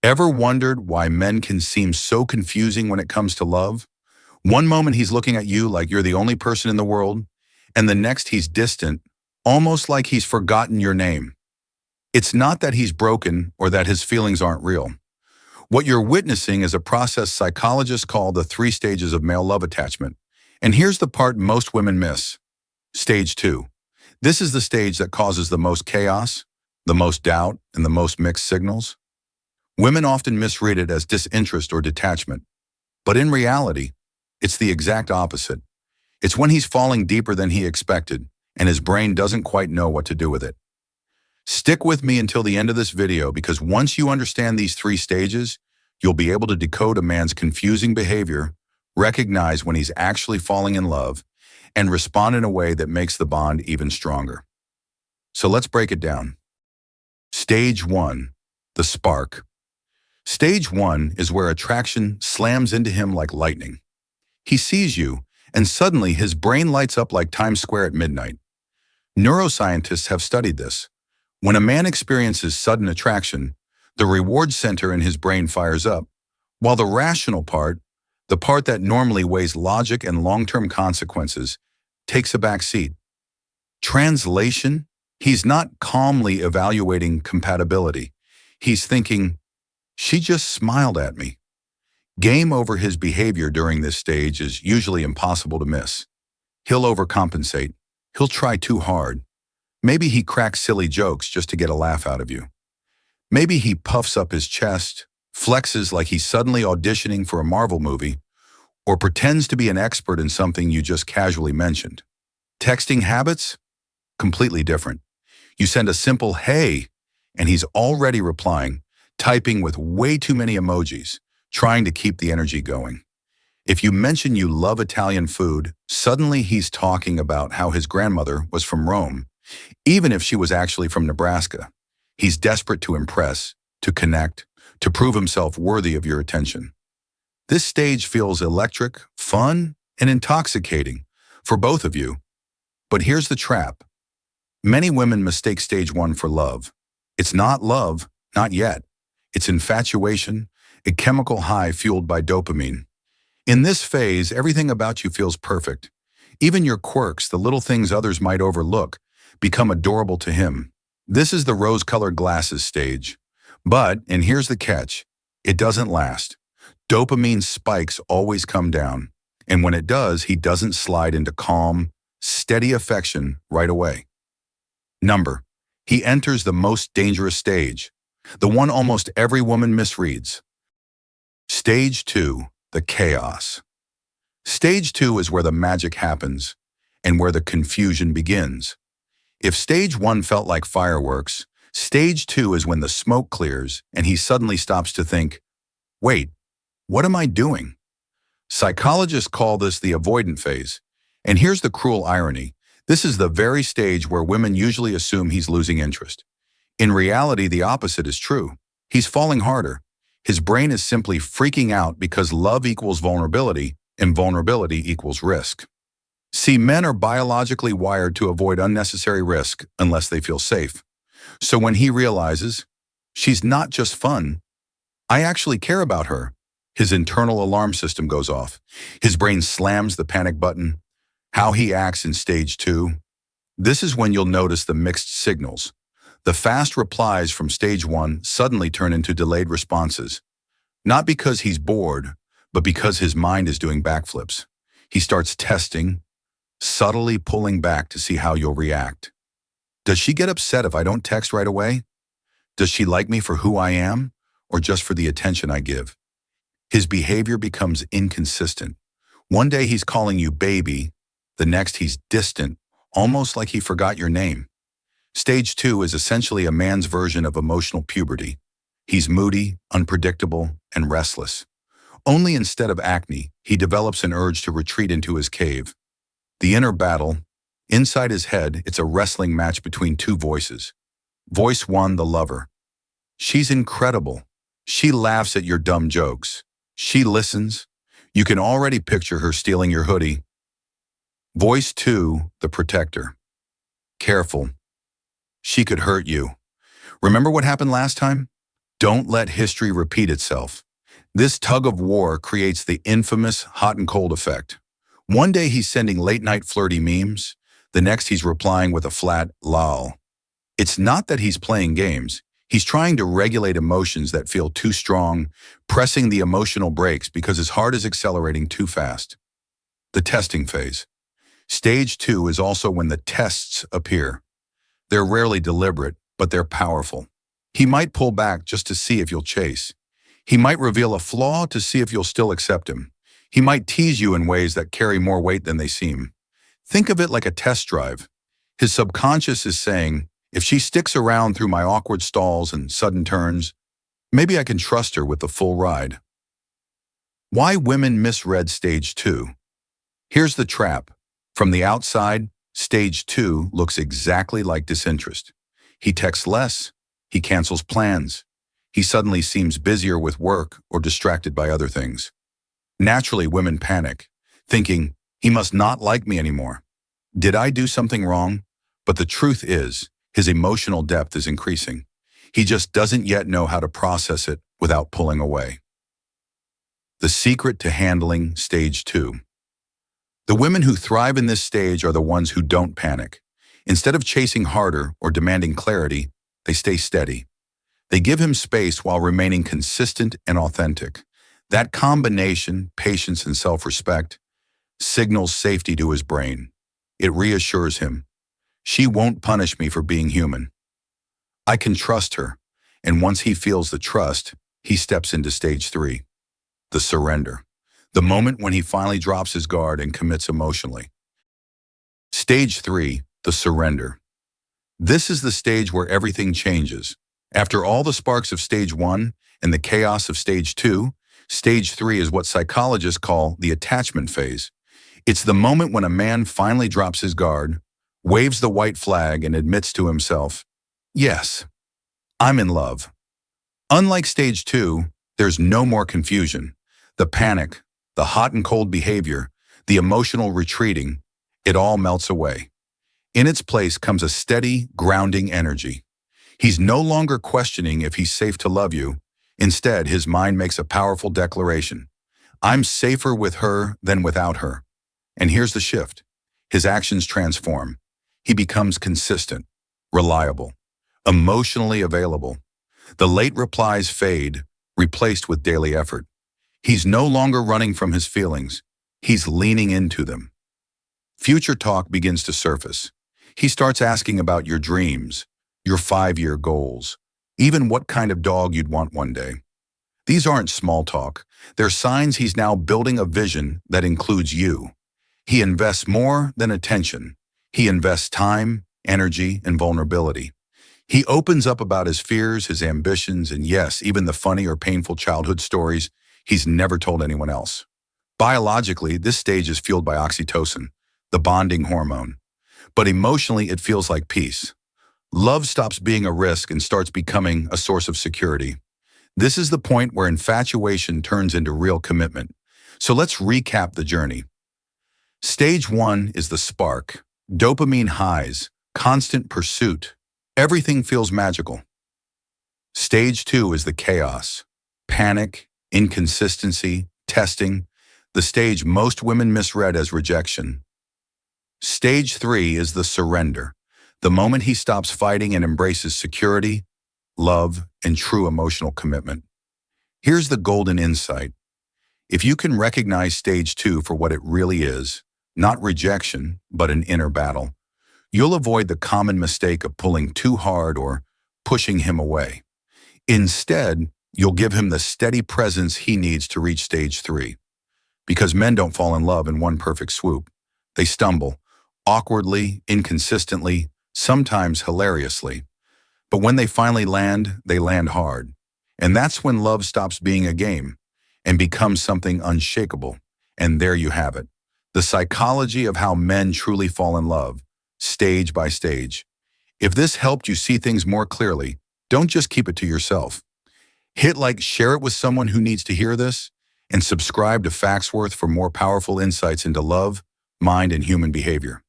Ever wondered why men can seem so confusing when it comes to love? One moment he's looking at you like you're the only person in the world, and the next he's distant, almost like he's forgotten your name. It's not that he's broken or that his feelings aren't real. What you're witnessing is a process psychologists call the 3 stages of male love attachment. And here's the part most women miss. Stage 2. This is the stage that causes the most chaos, the most doubt, and the most mixed signals. Women often misread it as disinterest or detachment. But in reality, it's the exact opposite. It's when he's falling deeper than he expected, and his brain doesn't quite know what to do with it. Stick with me until the end of this video, because once you understand these 3 stages, you'll be able to decode a man's confusing behavior, recognize when he's actually falling in love, and respond in a way that makes the bond even stronger. So let's break it down. Stage 1, the spark. Stage 1 is where attraction slams into him like lightning. He sees you, and suddenly his brain lights up like Times Square at midnight. Neuroscientists have studied this. When a man experiences sudden attraction, the reward center in his brain fires up, while the rational part, the part that normally weighs logic and long-term consequences, takes a back seat. Translation: he's not calmly evaluating compatibility. He's thinking, "She just smiled at me." Game over. His behavior during this stage is usually impossible to miss. He'll overcompensate. He'll try too hard. Maybe he cracks silly jokes just to get a laugh out of you. Maybe he puffs up his chest, flexes like he's suddenly auditioning for a Marvel movie, or pretends to be an expert in something you just casually mentioned. Texting habits? Completely different. You send a simple "hey," and he's already replying, typing with way too many emojis, trying to keep the energy going. If you mention you love Italian food, suddenly he's talking about how his grandmother was from Rome, even if she was actually from Nebraska. He's desperate to impress, to connect, to prove himself worthy of your attention. This stage feels electric, fun, and intoxicating for both of you. But here's the trap. Many women mistake stage 1 for love. It's not love, not yet. It's infatuation, a chemical high fueled by dopamine. In this phase, everything about you feels perfect. Even your quirks, the little things others might overlook, become adorable to him. This is the rose-colored glasses stage. But, and here's the catch, it doesn't last. Dopamine spikes always come down. And when it does, he doesn't slide into calm, steady affection right away. He enters the most dangerous stage, the one almost every woman misreads. Stage 2, the chaos. Stage 2 is where the magic happens and where the confusion begins. If stage 1 felt like fireworks, stage 2 is when the smoke clears and he suddenly stops to think, "Wait, what am I doing?" Psychologists call this the avoidant phase. And here's the cruel irony. This is the very stage where women usually assume he's losing interest. In reality, the opposite is true. He's falling harder. His brain is simply freaking out because love equals vulnerability and vulnerability equals risk. See, men are biologically wired to avoid unnecessary risk unless they feel safe. So when he realizes, she's not just fun, I actually care about her, his internal alarm system goes off. His brain slams the panic button. How he acts in stage 2. This is when you'll notice the mixed signals. The fast replies from stage 1 suddenly turn into delayed responses. Not because he's bored, but because his mind is doing backflips. He starts testing, subtly pulling back to see how you'll react. Does she get upset if I don't text right away? Does she like me for who I am, or just for the attention I give? His behavior becomes inconsistent. One day he's calling you baby, the next he's distant, almost like he forgot your name. Stage 2 is essentially a man's version of emotional puberty. He's moody, unpredictable, and restless. Only instead of acne, he develops an urge to retreat into his cave. The inner battle, inside his head, it's a wrestling match between 2 voices. Voice 1, the lover. She's incredible. She laughs at your dumb jokes. She listens. You can already picture her stealing your hoodie. Voice 2, the protector. Careful. She could hurt you. Remember what happened last time? Don't let history repeat itself. This tug of war creates the infamous hot and cold effect. One day he's sending late-night flirty memes, the next he's replying with a flat lol. It's not that he's playing games. He's trying to regulate emotions that feel too strong, pressing the emotional brakes because his heart is accelerating too fast. The testing phase. Stage 2 is also when the tests appear. They're rarely deliberate, but they're powerful. He might pull back just to see if you'll chase. He might reveal a flaw to see if you'll still accept him. He might tease you in ways that carry more weight than they seem. Think of it like a test drive. His subconscious is saying, if she sticks around through my awkward stalls and sudden turns, maybe I can trust her with the full ride. Why women misread Stage 2? Here's the trap. From the outside, Stage 2 looks exactly like disinterest. He texts less. He cancels plans. He suddenly seems busier with work or distracted by other things. Naturally, women panic, thinking, he must not like me anymore. Did I do something wrong? But the truth is, his emotional depth is increasing. He just doesn't yet know how to process it without pulling away. The secret to handling Stage 2. The women who thrive in this stage are the ones who don't panic. Instead of chasing harder or demanding clarity, they stay steady. They give him space while remaining consistent and authentic. That combination, patience and self-respect, signals safety to his brain. It reassures him. She won't punish me for being human. I can trust her, and once he feels the trust, he steps into Stage 3, the surrender, the moment when he finally drops his guard and commits emotionally. Stage 3, the surrender. This is the stage where everything changes. After all the sparks of Stage 1 and the chaos of Stage 2, Stage 3 is what psychologists call the attachment phase. It's the moment when a man finally drops his guard, waves the white flag, and admits to himself, yes, I'm in love. Unlike Stage 2, there's no more confusion. The panic, the hot and cold behavior, the emotional retreating, it all melts away. In its place comes a steady, grounding energy. He's no longer questioning if he's safe to love you. Instead, his mind makes a powerful declaration. I'm safer with her than without her. And here's the shift. His actions transform. He becomes consistent, reliable, emotionally available. The late replies fade, replaced with daily effort. He's no longer running from his feelings. He's leaning into them. Future talk begins to surface. He starts asking about your dreams, your 5-year goals, even what kind of dog you'd want one day. These aren't small talk. They're signs he's now building a vision that includes you. He invests more than attention. He invests time, energy, and vulnerability. He opens up about his fears, his ambitions, and yes, even the funny or painful childhood stories he's never told anyone else. Biologically, this stage is fueled by oxytocin, the bonding hormone. But emotionally, it feels like peace. Love stops being a risk and starts becoming a source of security. This is the point where infatuation turns into real commitment. So let's recap the journey. Stage 1 is the spark. Dopamine highs, constant pursuit. Everything feels magical. Stage 2 is the chaos. Panic, inconsistency, testing. The stage most women misread as rejection. Stage 3 is the surrender. The moment he stops fighting and embraces security, love, and true emotional commitment. Here's the golden insight. If you can recognize Stage 2 for what it really is, not rejection, but an inner battle, you'll avoid the common mistake of pulling too hard or pushing him away. Instead, you'll give him the steady presence he needs to reach Stage 3. Because men don't fall in love in one perfect swoop. They stumble, awkwardly, inconsistently, sometimes hilariously. But when they finally land, they land hard. And that's when love stops being a game and becomes something unshakable. And there you have it. The psychology of how men truly fall in love, stage by stage. If this helped you see things more clearly, don't just keep it to yourself. Hit like, share it with someone who needs to hear this, and subscribe to FactsWorth for more powerful insights into love, mind, and human behavior.